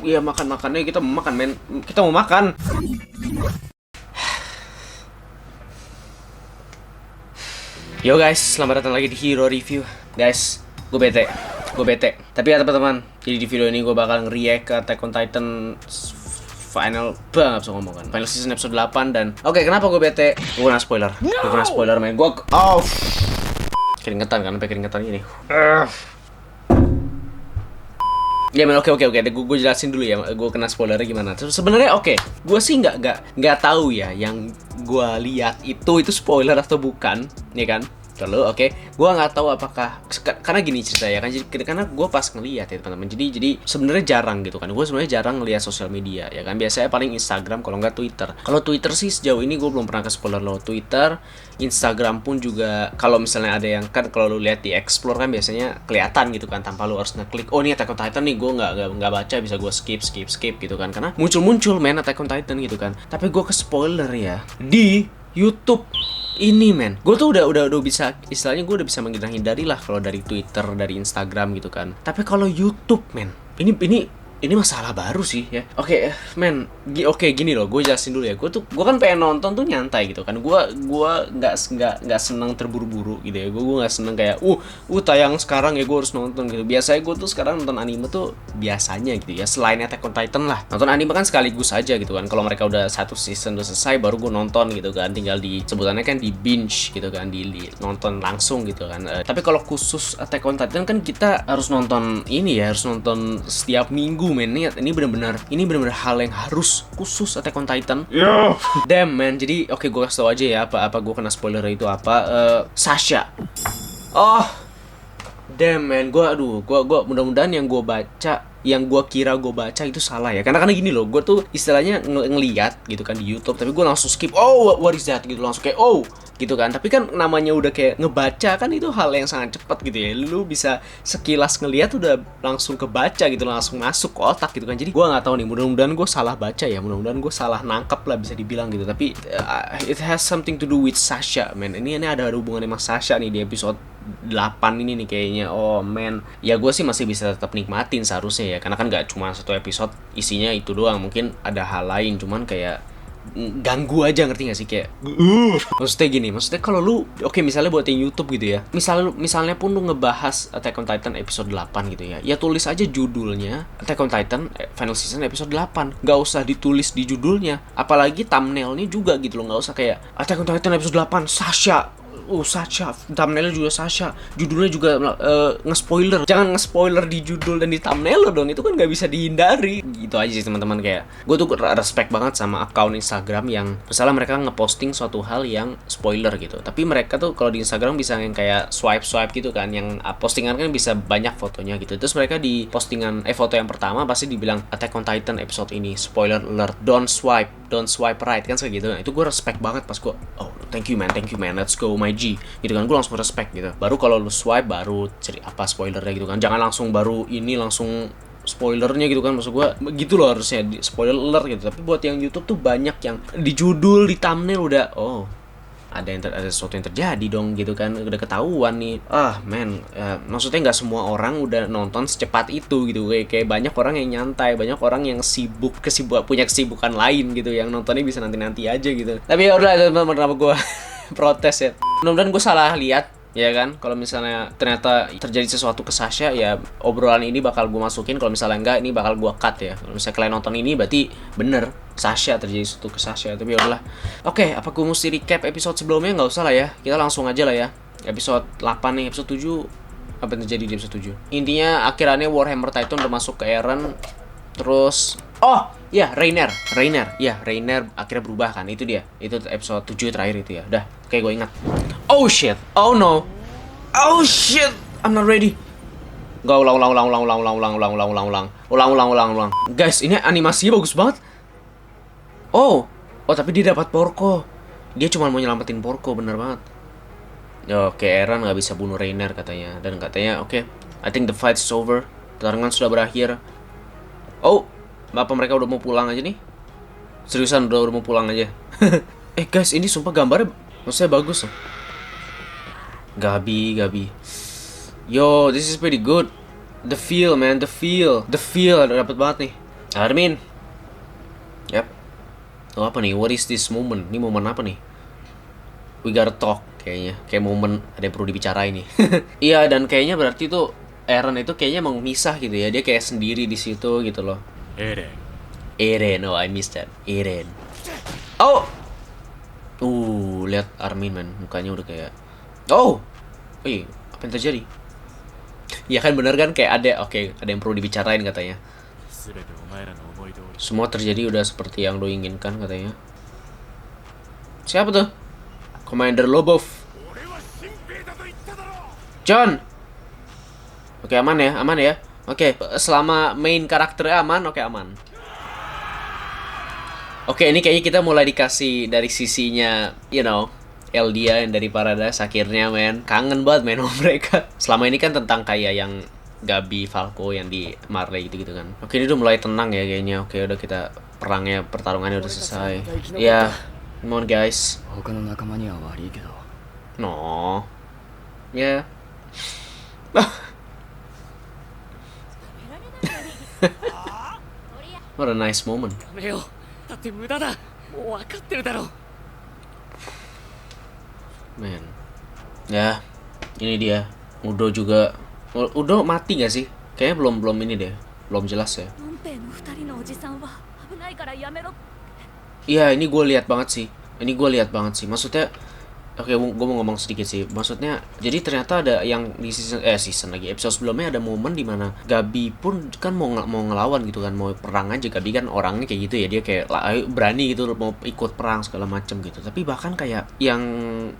Iya, makan-makannya kita mau makan, men. Kita mau makan. Yo guys, selamat datang lagi di Hero Review. Guys, gue bete. Tapi ya teman-teman, jadi di video ini gue bakal nge-react ke Attack on Titan final, nggak bisa ngomong kan, final season episode 8. Dan oke, kenapa gue bete? Gue kena spoiler. Men. Keringetan kan, sampai keringetan gini. Ya men, oke. Gue jelasin dulu ya, gue kena spoilernya gimana. Sebenarnya oke, gue sih nggak tahu ya yang gue lihat itu spoiler atau bukan, ya kan? Lalu gue nggak tahu apakah karena gini ceritanya kan, karena gue pas ngeliat ya teman-teman. Jadi sebenarnya jarang gitu kan. Gue sebenarnya jarang ngeliat sosial media ya kan. Biasanya paling Instagram, kalau nggak Twitter. Kalau Twitter sih sejauh ini gue belum pernah ke spoiler lo Twitter. Instagram pun juga kalau misalnya ada yang kan, kalau lu lihat di explore kan biasanya kelihatan gitu kan, tanpa lu harus ngeklik. Oh ini Attack on Titan nih, gue nggak baca, bisa gue skip gitu kan, karena muncul men Attack on Titan gitu kan. Tapi gue ke spoiler ya di YouTube ini men. Gue tuh udah bisa, istilahnya gue udah bisa menghindari lah kalau dari Twitter, dari Instagram gitu kan. Tapi kalau YouTube men, ini masalah baru sih ya. Men, gini loh, gue jelasin dulu ya. Gue kan pengen nonton tuh nyantai gitu kan. Gue nggak seneng terburu-buru gitu ya. Gue nggak seneng kayak tayang sekarang ya gue harus nonton gitu. Biasanya gue tuh sekarang nonton anime tuh biasanya gitu ya, selain Attack on Titan lah. Nonton anime kan sekaligus aja gitu kan. Kalau mereka udah satu season udah selesai baru gue nonton gitu kan. Tinggal di sebutannya kan di binge gitu kan, di nonton langsung gitu kan. Tapi kalau khusus Attack on Titan kan kita harus nonton ini ya, harus nonton setiap minggu men. Ini benar-benar hal yang harus khusus Attack on Titan. Damn man. Jadi gue kasih tau aja ya apa gue kena spoiler itu apa. Sasha. Oh damn man. Gue mudah-mudahan yang gue baca, yang gue kira gue baca itu salah ya. Karena gini loh, gue tuh istilahnya ngeliat gitu kan di YouTube, tapi gue langsung skip. What is that gitu, langsung kayak gitu kan. Tapi kan namanya udah kayak ngebaca kan, itu hal yang sangat cepat gitu ya. Lu bisa sekilas ngeliat udah langsung kebaca gitu, langsung masuk ke otak gitu kan. Jadi gue nggak tahu nih, mudah-mudahan gue salah baca ya, mudah-mudahan gue salah nangkep lah bisa dibilang gitu. Tapi it has something to do with Sasha man. Ini ada hubungannya sama Sasha nih di episode 8 ini nih kayaknya. Oh man, ya gue sih masih bisa tetap nikmatin seharusnya ya, karena kan nggak cuma satu episode isinya itu doang, mungkin ada hal lain, cuman kayak ganggu aja, ngerti gak sih kayak maksudnya kalau lu misalnya buat yang YouTube gitu ya, misalnya pun lu ngebahas Attack on Titan episode 8 gitu ya tulis aja judulnya Attack on Titan final season episode 8, nggak usah ditulis di judulnya, apalagi thumbnailnya juga gitu loh, nggak usah kayak Attack on Titan episode 8 Sasha. Sasha, thumbnailnya juga Sasha, judulnya juga nge-spoiler. Jangan nge-spoiler di judul dan di thumbnail dong, itu kan nggak bisa dihindari. Gitu aja sih teman-teman. Kayak gue tuh respect banget sama akun Instagram yang misalnya mereka ngeposting suatu hal yang spoiler gitu, tapi mereka tuh kalau di Instagram bisa yang kayak swipe gitu kan, yang postingan kan bisa banyak fotonya gitu. Terus mereka di postingan foto yang pertama pasti dibilang Attack on Titan episode ini spoiler alert, don't swipe right kan, kayak gitu. Nah, itu gue respect banget pas gue thank you man, let's go my G gitu kan. Gue langsung respect gitu. Baru kalau lu swipe baru cari apa spoilernya gitu kan, jangan langsung baru ini langsung spoilernya gitu kan. Maksud gue gitu loh, harusnya di spoiler alert gitu. Tapi buat yang YouTube tuh banyak yang di judul, di thumbnail udah ada sesuatu yang terjadi dong gitu kan, udah ketahuan nih. Maksudnya nggak semua orang udah nonton secepat itu gitu. Kayak banyak orang yang nyantai, banyak orang yang punya kesibukan lain gitu, yang nontonnya bisa nanti aja gitu. Tapi ya udah, teman-teman, kenapa gue protes ya. Mudah-mudahan gue salah lihat ya kan. Kalau misalnya ternyata terjadi sesuatu ke Sasha, ya obrolan ini bakal gue masukin. Kalau misalnya enggak, ini bakal gue cut ya. Kalau misalnya kalian nonton ini berarti bener Sasha, terjadi sesuatu ke Sasha. Tapi yaudahlah. Apa gue mesti recap episode sebelumnya? Nggak usah lah ya, kita langsung aja lah ya. Episode 8 nih, episode 7 apa yang terjadi di episode 7? Intinya akhirannya Warhammer Titan udah masuk ke Eren. Terus Rainer akhirnya berubah kan. Itu dia, itu episode 7 terakhir itu ya. Udah, gue ingat. Oh shit, oh no, oh shit, I'm not ready. Gak, ulang. Guys, ini animasinya bagus banget. Tapi dia dapat Porco. Dia cuma mau nyelamatin Porco, bener banget. Eren gak bisa bunuh Rainer katanya. Dan katanya I think the fight is over, pertarungan sudah berakhir. Apa mereka udah mau pulang aja nih? Seriusan udah mau pulang aja. Guys, ini sumpah gambarnya maksudnya bagus loh. Gabi. Yo, this is pretty good. The feel, man, the feel. The feel, dapet banget nih. Armin. Yap. Oh, apa nih? What is this moment? Ini momen apa nih? We gotta talk kayaknya. Kayak momen ada yang perlu dibicarain nih. Iya, dan kayaknya berarti tuh Eren itu kayaknya mau misah gitu ya. Dia kayak sendiri di situ gitu loh. Eren, oh I missed that. Eren. Oh. Lihat Armin, man, mukanya udah kayak. Oh. Wih, apa yang terjadi? Ya kan bener kan kayak ada, oke, ada yang perlu dibicarain katanya. Semua terjadi udah seperti yang lo inginkan katanya. Siapa tuh? Commander Lobov. John. Oke, aman ya. Oke, selama main karakternya aman, oke aman. Oke, ini kayaknya kita mulai dikasih dari sisinya, you know, Eldia yang dari Paradise akhirnya, men. Kangen banget main sama mereka. Selama ini kan tentang kayak yang Gabi, Falco yang di Marley gitu-gitu kan. Oke, ini udah mulai tenang ya kayaknya. Oke, udah kita pertarungannya udah selesai. Ya, come on guys. No. Ya. What a nice moment. Man. Ya, ini dia. Udo juga. Udo mati gak sih? Kayaknya belum ini deh. Belum jelas ya. Iya, ini gue lihat banget sih. Maksudnya, oke, gue mau ngomong sedikit sih. Maksudnya, jadi ternyata ada yang di season lagi episode sebelumnya ada momen di mana Gabi pun kan mau ngelawan gitu kan, mau perang aja. Gabi kan orangnya kayak gitu ya, dia kayak berani gitu mau ikut perang segala macem gitu. Tapi bahkan kayak yang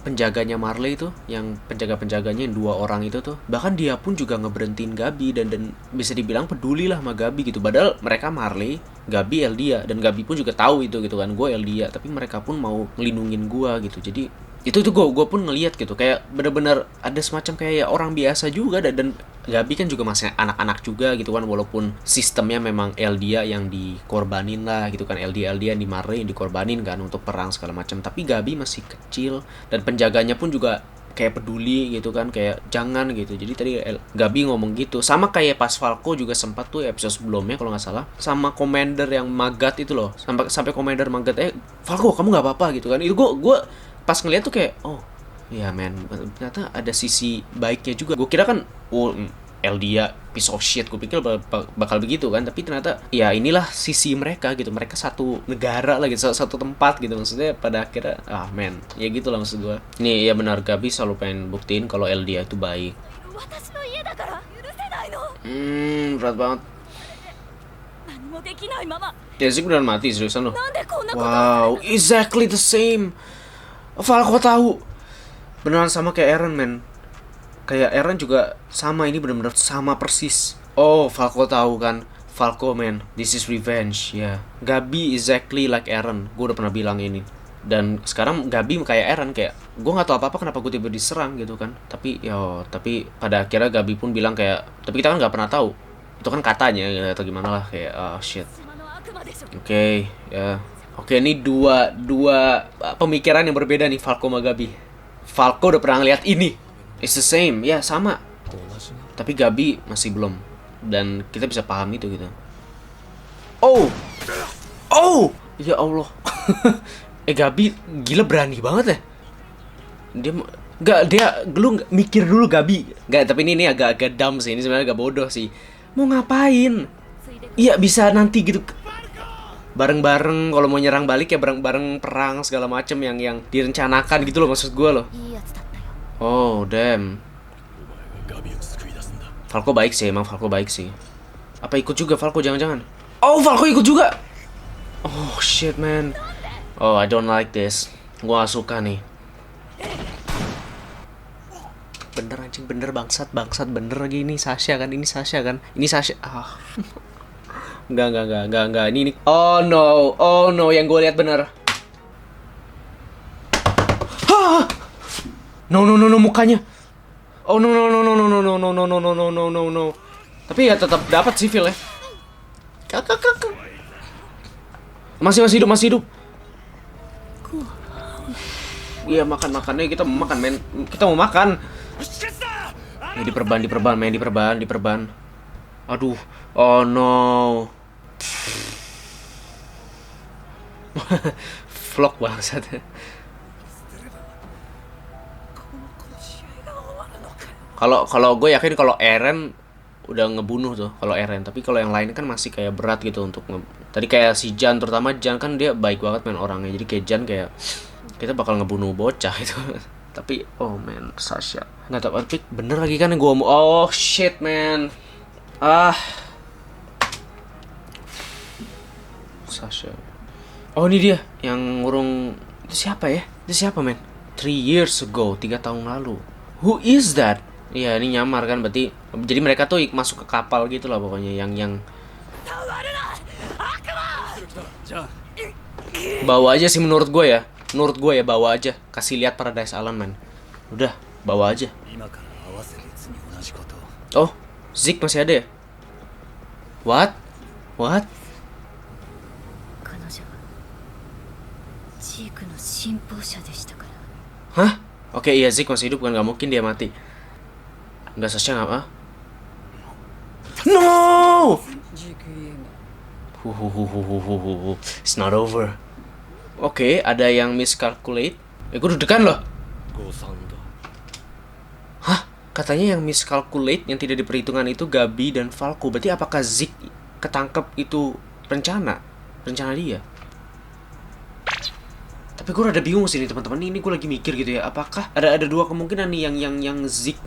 penjaganya Marley itu, yang penjaganya yang 2 orang itu tuh, bahkan dia pun juga ngeberhentiin Gabi dan bisa dibilang peduli lah sama Gabi gitu. Padahal mereka Marley, Gabi Eldia, dan Gabi pun juga tahu itu gitu kan, gue Eldia, tapi mereka pun mau ngelindungin gue gitu. Jadi itu gue pun ngelihat gitu, kayak bener-bener ada semacam kayak ya orang biasa juga, dan Gabi kan juga masih anak-anak juga gitu kan, walaupun sistemnya memang Eldia yang dikorbanin lah gitu kan, Eldia yang di Marley yang dikorbanin kan untuk perang segala macam, tapi Gabi masih kecil dan penjaganya pun juga kayak peduli gitu kan, kayak jangan gitu. Jadi tadi Gabi ngomong gitu, sama kayak pas Falco juga sempat tuh episode sebelumnya kalau nggak salah, sama Commander yang Magat itu loh, sampai Commander Magat Falco kamu nggak apa-apa gitu kan. Itu gue pas ngeliat tuh kayak, oh ya men, ternyata ada sisi baiknya juga. Gue kira kan Eldia piece of shit, gue pikir bakal begitu kan, tapi ternyata ya inilah sisi mereka gitu. Mereka satu negara lagi, satu tempat gitu, maksudnya pada akhirnya men, ya gitu lah maksud gue. Ini ya benar, Gabi selalu pengen buktiin kalau Eldia itu baik. Berat banget. Ya sih beneran mati seriusan loh. Wow, exactly the same. Falco tahu beneran sama kayak Eren, men. Kayak Eren juga sama, ini bener-bener sama persis. Oh, Falco tahu kan. Falco, man, this is revenge. Ya, Gabi exactly like Eren. Gue udah pernah bilang ini. Dan sekarang Gabi kayak Eren, kayak gue nggak tahu apa-apa kenapa gue tiba-tiba diserang gitu kan. Tapi pada akhirnya Gabi pun bilang kayak, tapi kita kan nggak pernah tahu. Itu kan katanya atau gimana lah, kayak shit. Oke, ya. Oke, ini dua pemikiran yang berbeda nih, Falco sama Gabi. Falco udah pernah ngeliat ini. It's the same, ya sama. Tapi Gabi masih belum. Dan kita bisa paham itu gitu. Oh, ya Allah. Gabi gila berani banget ya. Dia mikir dulu Gabi. Tapi ini agak dumb sih. Ini sebenarnya agak bodoh sih. Mau ngapain? Iya bisa nanti gitu. Bareng-bareng kalau mau nyerang balik ya bareng-bareng perang segala macem yang direncanakan gitu loh, maksud gue loh. Oh damn. Falco baik sih, emang Falco baik sih. Apa ikut juga Falco jangan-jangan? Oh Falco ikut juga. Oh shit man. Oh I don't like this. Gua gak suka nih. Bener anjing, bener bangsat bener lagi. Ini Sasha kan. Ini Sasha. Enggak. Ini. Oh no, yang gue lihat bener. No, mukanya. Oh no. Tapi ya tetap dapat sih feel ya. Masih hidup. Iya makannya kita mau makan, men. Kita mau makan. Ya diperban. Aduh, oh no. Vlog bangsat. Kalau gue yakin kalau Eren udah ngebunuh tuh kalau Eren, tapi kalau yang lain kan masih kayak berat gitu untuk tadi kayak si Jan, terutama Jan kan dia baik banget main orangnya, jadi kayak Jan kayak kita bakal ngebunuh bocah itu. Tapi oh man, Sasha nggak tahu, tapi bener lagi kan yang gue mau, oh shit man, Sasha. Oh ini dia yang ngurung, itu siapa ya? Itu siapa men? 3 years ago, 3 tahun lalu. Who is that? Iya ini nyamar kan, berarti jadi mereka tuh masuk ke kapal gitu lah pokoknya, yang bawa aja sih menurut gue ya. Menurut gue ya bawa aja, kasih lihat Paradise Island man. Udah, bawa aja. Oh, Zeke masih ada ya? What? What? Hah? Oke, iya Zeke masih hidup kan, nggak mungkin dia mati. Nggak, Sasha nggak apa? No! It's not over. Oke, ada yang miscalculate. Gue deg-degan loh. Hah? Katanya yang miscalculate, yang tidak diperhitungkan itu Gabi dan Falco. Berarti apakah Zeke ketangkep itu rencana dia? Tapi gue rada bingung sih nih teman-teman. Ini gue lagi mikir gitu ya. Apakah ada dua kemungkinan nih yang Zeke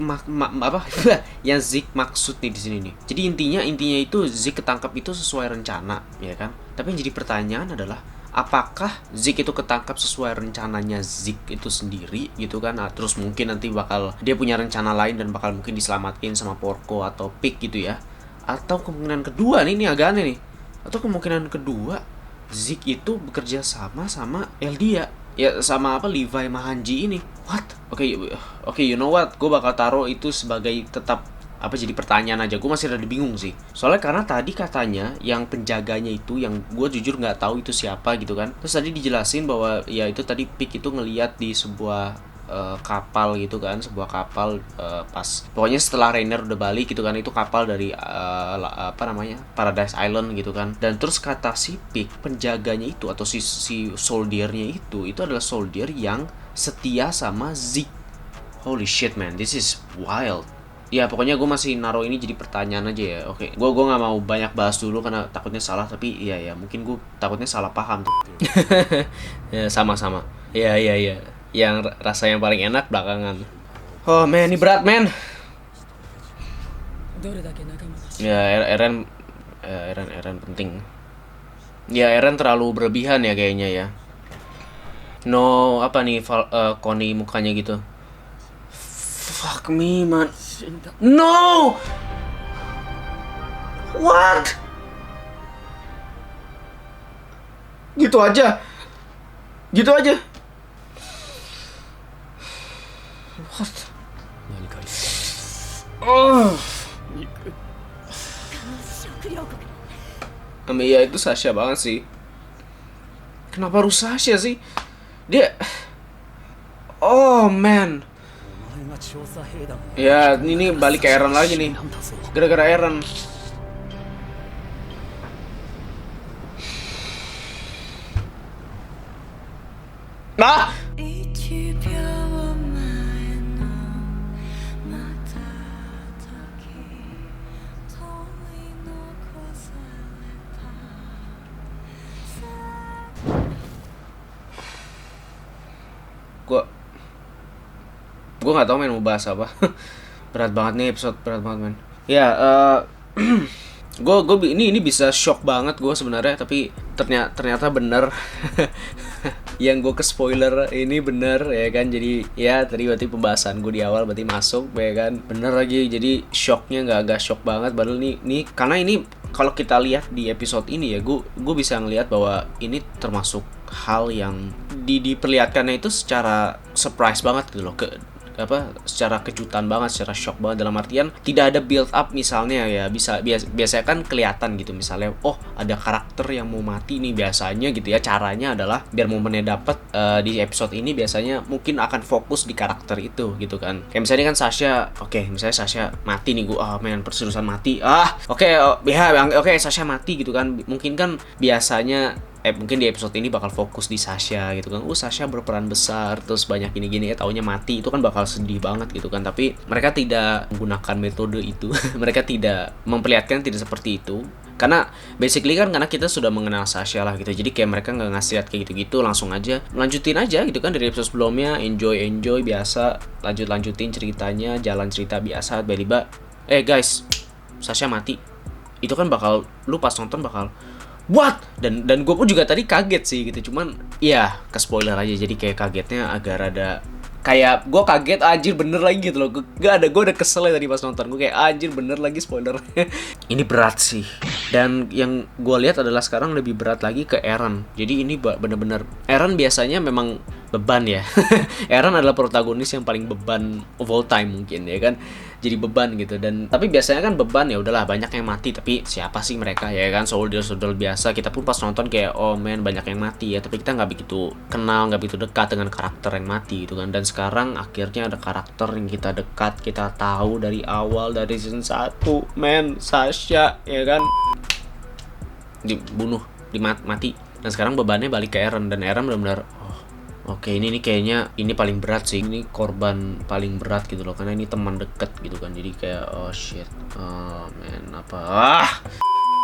yang Zeke maksud nih di sini nih. Jadi intinya itu Zeke ketangkap itu sesuai rencana, ya kan? Tapi yang jadi pertanyaan adalah apakah Zeke itu ketangkap sesuai rencananya Zeke itu sendiri gitu kan? Nah, terus mungkin nanti bakal dia punya rencana lain dan bakal mungkin diselamatin sama Porco atau Pig gitu ya. Atau kemungkinan kedua nih, ini agak aneh nih. Atau kemungkinan kedua Zeke itu bekerja sama Eldia, ya sama Levi Mahanji ini. What? Oke, you know what? Gue bakal taruh itu sebagai tetap jadi pertanyaan aja. Gue masih rada bingung sih. Soalnya karena tadi katanya yang penjaganya itu, yang gue jujur nggak tahu itu siapa gitu kan. Terus tadi dijelasin bahwa ya itu tadi Pig itu ngeliat di sebuah kapal gitu kan, sebuah kapal pas pokoknya setelah Rainer udah balik gitu kan, itu kapal dari Paradise Island gitu kan. Dan terus kata si Pig, penjaganya itu atau si soldiernya itu adalah soldier yang setia sama Zeke. Holy shit man, this is wild. Ya pokoknya gue masih naruh ini jadi pertanyaan aja ya. Oke, gue nggak mau banyak bahas dulu karena takutnya salah, tapi iya mungkin gue takutnya salah paham tuh. Ya sama-sama. Iya. Yang rasa yang paling enak belakangan. Oh man, ini berat man. Ya Eren penting. Ya Eren terlalu berlebihan ya kayaknya ya. No, apa nih Connie mukanya gitu. Fuck me man. No. What? Gitu aja. What? Oh. Ya itu Sasha banget sih. Kenapa harus Sasha sih? Dia. Oh man. Ya ini balik ke Eren lagi nih. Gara-gara Eren. Nah. Gue nggak tahu mau bahas apa. Berat banget nih episode, berat banget men. Ya, gue ini bisa shock banget gue sebenarnya, tapi ternyata bener. Yang gue ke spoiler ini bener ya kan. Jadi ya tadi berarti pembahasan gue di awal berarti masuk ya kan, bener lagi. Jadi shocknya nggak shock banget, padahal nih karena ini kalau kita lihat di episode ini ya, gue bisa ngelihat bahwa ini termasuk hal yang diperlihatkannya itu secara surprise banget gitu loh. secara kejutan banget, secara shock banget, dalam artian tidak ada build up. Misalnya ya biasanya kan kelihatan gitu, misalnya oh ada karakter yang mau mati nih, biasanya gitu ya, caranya adalah biar momennya dapet di episode ini biasanya mungkin akan fokus di karakter itu gitu kan. Kayak misalnya kan Sasha, misalnya Sasha mati nih, gue perserusan mati, Sasha mati gitu kan. Mungkin kan biasanya mungkin di episode ini bakal fokus di Sasha gitu kan. Sasha berperan besar, terus banyak gini-gini ya, taunya mati, itu kan bakal sedih banget gitu kan. Tapi mereka tidak menggunakan metode itu. Mereka tidak memperlihatkan, tidak seperti itu. Karena basically kan karena kita sudah mengenal Sasha lah gitu. Jadi kayak mereka nggak ngasih lihat kayak gitu-gitu, langsung aja melanjutin aja gitu kan dari episode sebelumnya, enjoy biasa, lanjutin ceritanya, jalan cerita biasa, tiba-tiba guys, Sasha mati. Itu kan bakal, lu pas nonton bakal what? Dan gue pun juga tadi kaget sih gitu. Cuman ya ke spoiler aja, jadi kayak kagetnya agak rada kayak gue kaget anjir bener lagi gitu loh. Gue udah kesel ya tadi pas nonton. Gue kayak anjir bener lagi spoiler. Ini berat sih. Dan yang gue lihat adalah sekarang lebih berat lagi ke Eren. Jadi ini bener-bener, Eren biasanya memang beban ya. Eren adalah protagonis yang paling beban of all time mungkin ya kan. Jadi beban gitu. Dan tapi biasanya kan beban ya udahlah banyak yang mati, tapi siapa sih mereka ya kan, soldier biasa. Kita pun pas nonton kayak oh man banyak yang mati ya, tapi kita nggak begitu kenal, nggak begitu dekat dengan karakter yang mati gitu kan. Dan sekarang akhirnya ada karakter yang kita dekat, kita tahu dari awal, dari season 1, man, Sasha ya kan dibunuh, mati. Dan sekarang bebannya balik ke Eren, dan Eren benar-benar oke, ini kayaknya ini paling berat sih. Ini korban paling berat gitu loh, karena ini teman deket gitu kan. Jadi kayak oh shit, man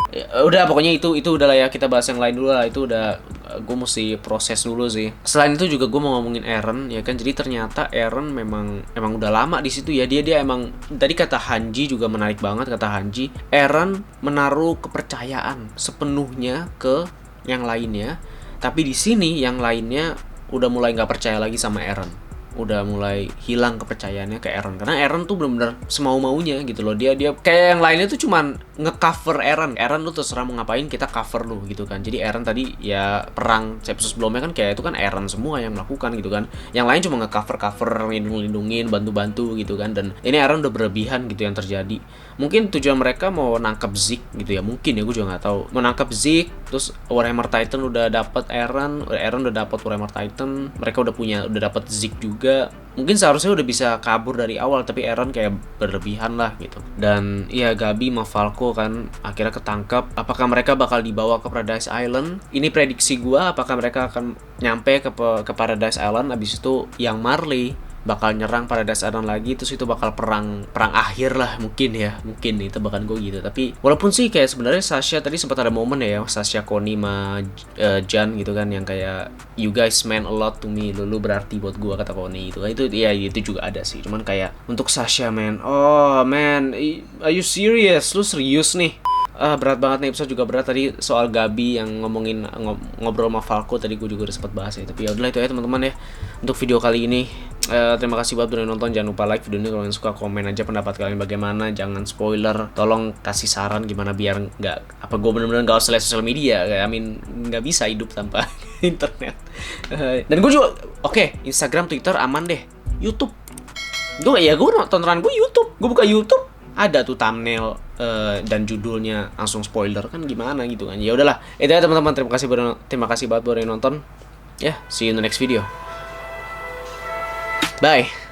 ya, udah pokoknya itu udah lah ya, kita bahas yang lain dulu lah. Itu udah gue mesti proses dulu sih. Selain itu juga gue mau ngomongin Eren ya kan. Jadi ternyata Eren memang udah lama di situ ya. Dia emang, tadi kata Hanji juga menarik banget, kata Hanji, Eren menaruh kepercayaan sepenuhnya ke yang lainnya. Tapi di sini yang lainnya udah mulai nggak percaya lagi sama Eren, udah mulai hilang kepercayaannya ke Eren, karena Eren tuh benar-benar semau-maunya gitu loh. Dia kayak yang lainnya tuh cuman nge-cover Eren lu terserah mau ngapain, kita cover lu gitu kan. Jadi Eren tadi ya perang episode sebelumnya kan kayak itu kan Eren semua yang melakukan gitu kan. Yang lain cuma nge-cover, lindungin, bantu gitu kan. Dan ini Eren udah berlebihan gitu yang terjadi. Mungkin tujuan mereka mau nangkep Zeke gitu ya, mungkin ya, gue juga nggak tahu. Mau nangkep Zeke, terus Warhammer Titan udah dapat Eren udah dapat Warhammer Titan, mereka udah dapat Zeke juga. Mungkin seharusnya udah bisa kabur dari awal, tapi Eren kayak berlebihan lah gitu. Dan ya Gabi sama Falco kan akhirnya ketangkap. Apakah mereka bakal dibawa ke Paradise Island? Ini prediksi gua, apakah mereka akan nyampe ke Paradise Island, abis itu yang Marley bakal nyerang Paradise Island lagi, terus itu bakal perang akhir lah mungkin itu bahkan gue gitu. Tapi walaupun sih kayak sebenarnya Sasha tadi sempat ada momen ya, Sasha, Connie sama Jan gitu kan, yang kayak you guys meant a lot to me, lu berarti buat gue, kata Connie gitu kan. Itu ya itu juga ada sih, cuman kayak untuk Sasha oh man, are you serious, lu serius nih? Berat banget nih episode, juga berat. Tadi soal Gabi yang ngomongin ngobrol sama Falco tadi gue juga udah sempat bahas ya. Tapi ya udahlah, itu ya teman-teman ya untuk video kali ini. Terima kasih buat udah nonton. Jangan lupa like video ini, kalau kalian suka komen aja pendapat kalian bagaimana, jangan spoiler. Tolong kasih saran gimana biar nggak gue bener-bener nggak usah lihat sosial media. Nggak bisa hidup tanpa internet. Dan gue juga Instagram, Twitter aman deh. YouTube gue tontonan gue YouTube. Gue buka YouTube ada tuh thumbnail dan judulnya langsung spoiler kan, gimana gitu kan. Ya udahlah, itu ya teman-teman. Terima kasih banget buat yang nonton. Ya, see you in the next video. Bye.